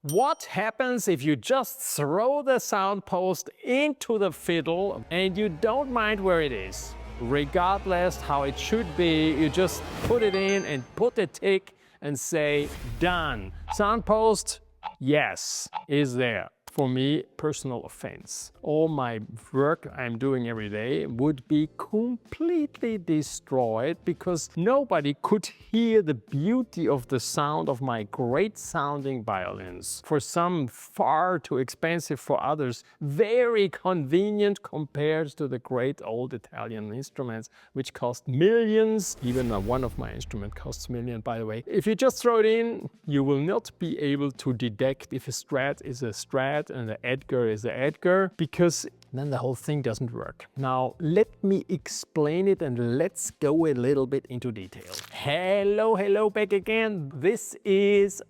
What happens if you just throw the Soundpost into the fiddle and you don't mind where it is? Regardless how it should be, you just put it in and put a tick and say, done. Soundpost, yes, is there. For me, personal offense. All my work I'm doing every day would be completely destroyed because nobody could hear the beauty of the sound of my great sounding violins. For some, far too expensive, for others, very convenient compared to the great old Italian instruments, which cost millions. Even one of my instruments costs millions, by the way. If you just throw it in, you will not be able to detect if a Strat is a Strat and the Edgar is the Edgar, because then the whole thing doesn't work. Now let me explain it and let's go a little bit into detail. Hello, back again. This is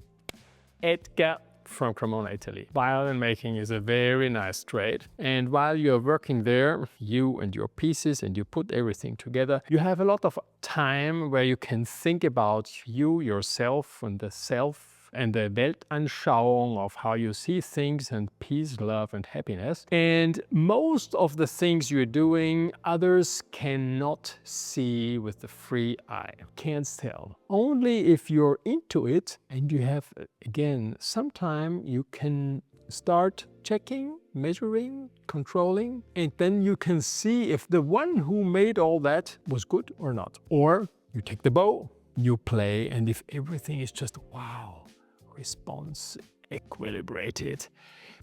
Edgar from Cremona, Italy. Violin making is a very nice trade, and while you're working there, you and your pieces, and you put everything together, you have a lot of time where you can think about you, yourself, and the self, and the Weltanschauung of how you see things, and peace, love, and happiness. And most of the things you're doing, others cannot see with the free eye. Can't tell. Only if you're into it and you have, again, sometime you can start checking, measuring, controlling, and then you can see if the one who made all that was good or not. Or you take the bow, you play, and if everything is just wow, response equilibrated,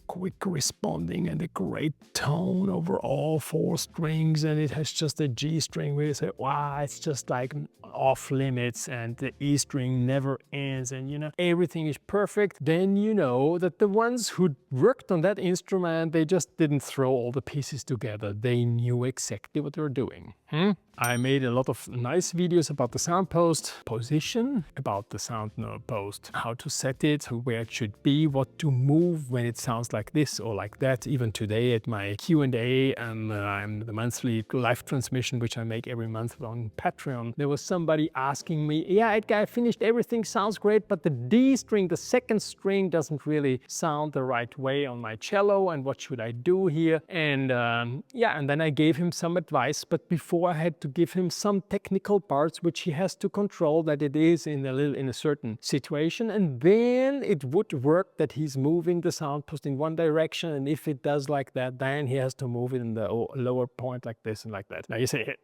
quick responding, and a great tone over all four strings, and it has just a G string where you say, wow, it's just like off limits, and the E string never ends, and you know, everything is perfect, then you know that the ones who worked on that instrument, they just didn't throw all the pieces together. They knew exactly what they were doing. I made a lot of nice videos about the Soundpost position, about the Soundpost, how to set it, where it should be, what to move when it sounds like this or like that. Even today at my Q&A and the monthly live transmission, which I make every month on Patreon, there was somebody asking me, yeah, Edgar, I finished everything, sounds great, but the D string, the second string, doesn't really sound the right way on my cello, and what should I do here? And yeah, and then I gave him some advice, but before I had to give him some technical parts which he has to control, that it is in a certain situation, and then it would work that he's moving the Soundpost in one direction, and if it does like that, then he has to move it in the lower point like this and like that. Now you say, hey,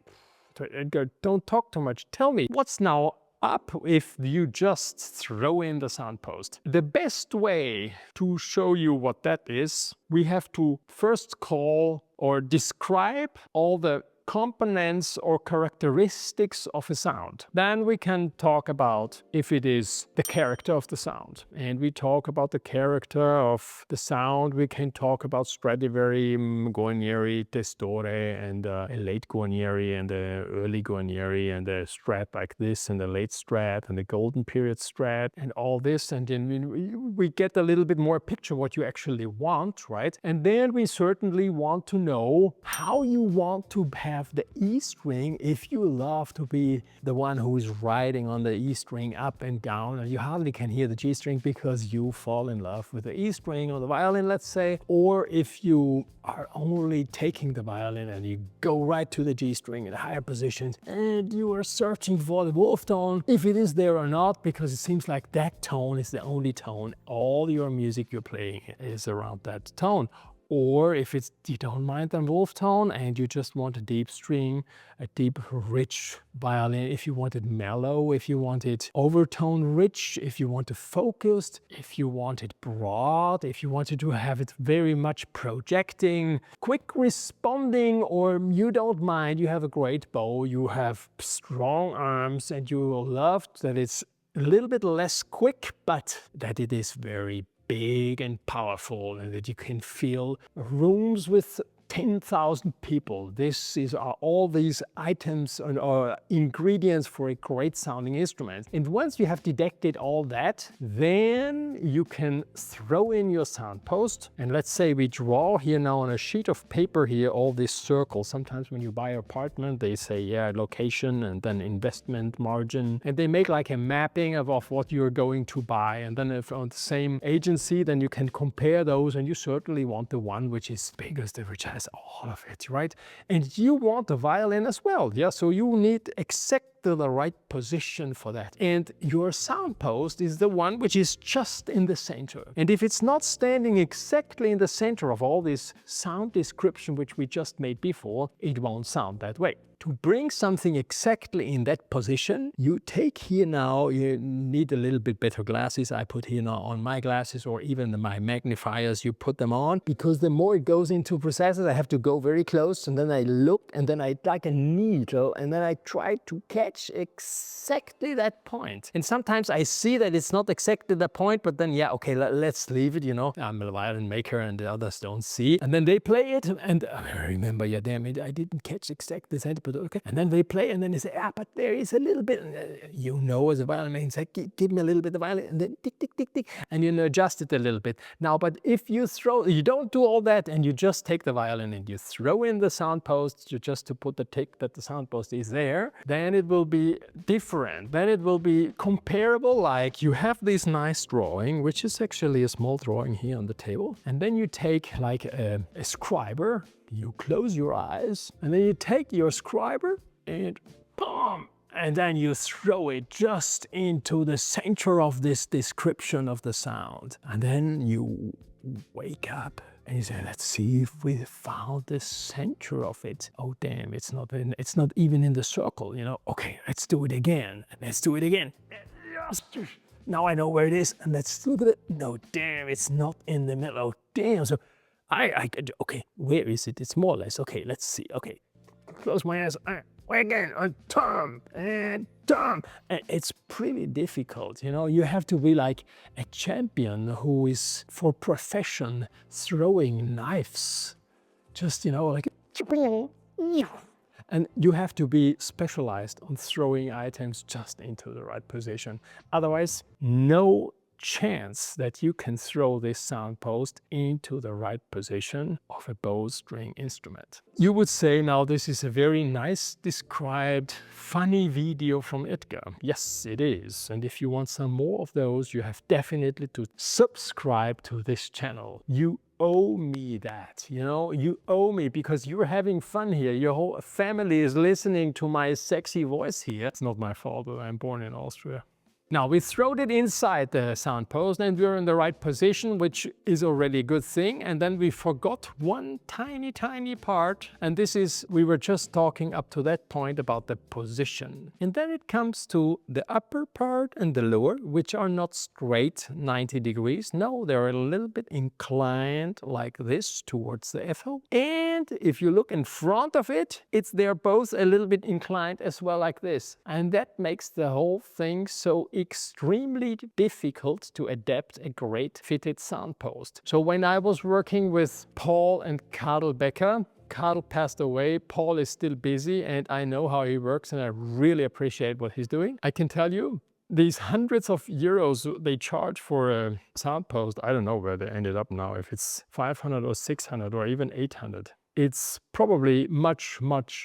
Edgar, don't talk too much. Tell me, what's now up if you just throw in the Soundpost? The best way to show you what that is, we have to first call or describe all the components or characteristics of a sound. Then we can talk about if it is the character of the sound. And we talk about the character of the sound. We can talk about Stradivari, Guarnieri, Testore, and a late Guarnieri, and a early Guarnieri, and a Strat like this, and a late Strat, and a golden period Strat, and all this. And then we get a little bit more picture what you actually want, right? And then we certainly want to know how you want to have the E string if you love to be the one who is riding on the E string up and down, and you hardly can hear the G string because you fall in love with the E string or the violin, let's say. Or if you are only taking the violin and you go right to the G string in higher positions and you are searching for the wolf tone, if it is there or not, because it seems like that tone is the only tone. All your music you're playing is around that tone. Or if it's, you don't mind the wolf tone and you just want a deep string, a deep, rich violin, if you want it mellow, if you want it overtone rich, if you want it focused, if you want it broad, if you wanted to have it very much projecting, quick responding, or you don't mind, you have a great bow, you have strong arms, and you love that it's a little bit less quick, but that it is very big and powerful, and that you can fill rooms with 10,000 people. This is all these items or ingredients for a great sounding instrument. And once you have detected all that, then you can throw in your Soundpost. And let's say we draw here now on a sheet of paper here all these circles. Sometimes when you buy an apartment, they say, yeah, location and then investment margin. And they make like a mapping of what you're going to buy. And then if on the same agency, then you can compare those, and you certainly want the one which is biggest, which has all of it, right? And you want the violin as well, yeah? So you need exactly the right position for that. And your Soundpost is the one which is just in the center. And if it's not standing exactly in the center of all this sound description which we just made before, it won't sound that way. To bring something exactly in that position, you take here now, you need a little bit better glasses. I put here now on my glasses, or even my magnifiers, you put them on, because the more it goes into processes, I have to go very close, and then I look, and then I like a needle, and then I try to catch exactly that point. And sometimes I see that it's not exactly the point, but then, yeah, okay, let's leave it, you know. I'm a violin maker and the others don't see. And then they play it, and I remember, yeah, damn it, I didn't catch exactly the center, but okay. And then they play, and then they say, but there is a little bit, you know, as a violin maker, say, give me a little bit of violin, and then tick, tick, tick, tick, and you adjust it a little bit. Now, but if you you don't do all that, and you just take the violin and you throw in the Soundpost, just to put the tick that the Soundpost is there, then it will be different. Then it will be comparable, like you have this nice drawing, which is actually a small drawing here on the table, and then you take like a scriber. You close your eyes, and then you take your scriber and boom, and then you throw it just into the center of this description of the sound. And then you wake up and you say, let's see if we found the center of it. Oh damn, it's not even in the circle, you know. Okay, let's do it again. Let's do it again. Yes. Now I know where it is, and let's do it. No, damn, it's not in the middle. Oh damn. So okay, where is it? It's more or less, okay, let's see, okay. Close my eyes, again, and it's pretty difficult, you know. You have to be like a champion who is for profession throwing knives. Just, you know, like, and you have to be specialized on throwing items just into the right position. Otherwise, no chance that you can throw this Soundpost into the right position of a bowstring instrument. You would say, now this is a very nice described funny video from Edgar. Yes, it is. And if you want some more of those, you have definitely to subscribe to this channel. You owe me that, you know, you owe me, because you're having fun here. Your whole family is listening to my sexy voice here. It's not my fault that I'm born in Austria. Now we throwed it inside the Soundpost, and we're in the right position, which is already a good thing. And then we forgot one tiny part. And this is, we were just talking up to that point about the position. And then it comes to the upper part and the lower, which are not straight 90 degrees. No, they're a little bit inclined like this towards the FO. And if you look in front of it, they're both a little bit inclined as well, like this. And that makes the whole thing so extremely difficult to adapt a great fitted Soundpost. So when I was working with Paul and Karl Becker, Karl passed away, Paul is still busy, and I know how he works, and I really appreciate what he's doing. I can tell you, these hundreds of euros they charge for a Soundpost, I don't know where they ended up now, if it's 500 or 600 or even 800. It's probably much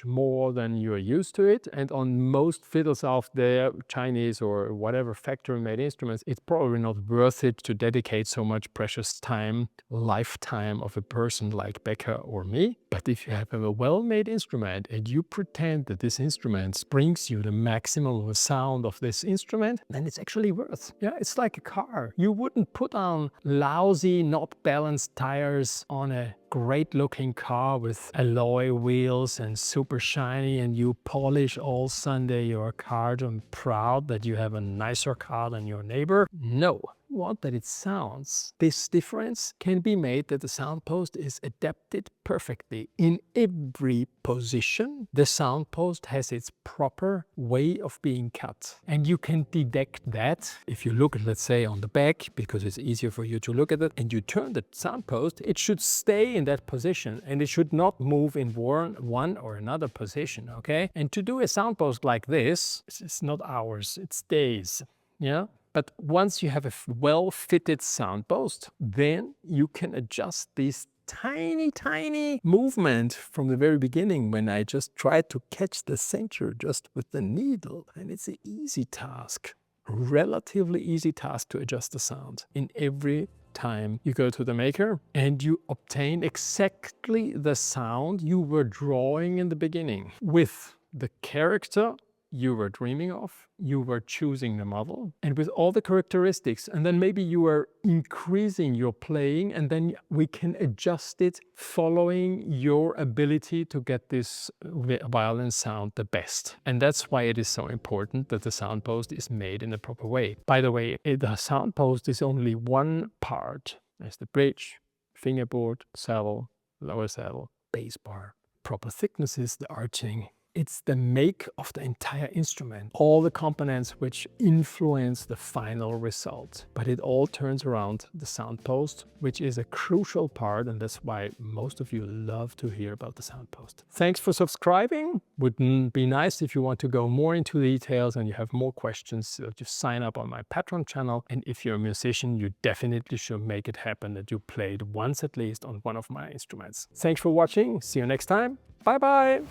more than you're used to it. And on most fiddles out there, Chinese or whatever factory-made instruments, it's probably not worth it to dedicate so much precious time, lifetime of a person like Becker or me. But if you have a well-made instrument and you pretend that this instrument brings you the maximum sound of this instrument, then it's actually worth. Yeah, it's like a car. You wouldn't put on lousy, not balanced tires on a great looking car with alloy wheels and super shiny, and you polish all Sunday your car and proud that you have a nicer car than your neighbor. No, want that it sounds. This difference can be made that the Soundpost is adapted perfectly in every position. The Soundpost has its proper way of being cut. And you can detect that if you look, let's say, on the back, because it's easier for you to look at it, and you turn the Soundpost, it should stay in that position and it should not move in one or another position, okay? And to do a Soundpost like this, it's not hours, it's days, yeah? But once you have a well-fitted Soundpost, then you can adjust these tiny movement from the very beginning when I just tried to catch the center just with the needle. And it's an easy task, relatively easy task to adjust the sound in every time you go to the maker, and you obtain exactly the sound you were drawing in the beginning with the character you were dreaming of, you were choosing the model, and with all the characteristics, and then maybe you are increasing your playing, and then we can adjust it following your ability to get this violin sound the best. And that's why it is so important that the Soundpost is made in a proper way. By the way, the Soundpost is only one part. There's the bridge, fingerboard, saddle, lower saddle, bass bar, proper thicknesses, the arching. It's the make of the entire instrument, all the components which influence the final result. But it all turns around the Soundpost, which is a crucial part, and that's why most of you love to hear about the Soundpost. Thanks for subscribing. Would be nice if you want to go more into details and you have more questions, so just sign up on my Patreon channel. And if you're a musician, you definitely should make it happen that you played once at least on one of my instruments. Thanks for watching. See you next time. Bye bye.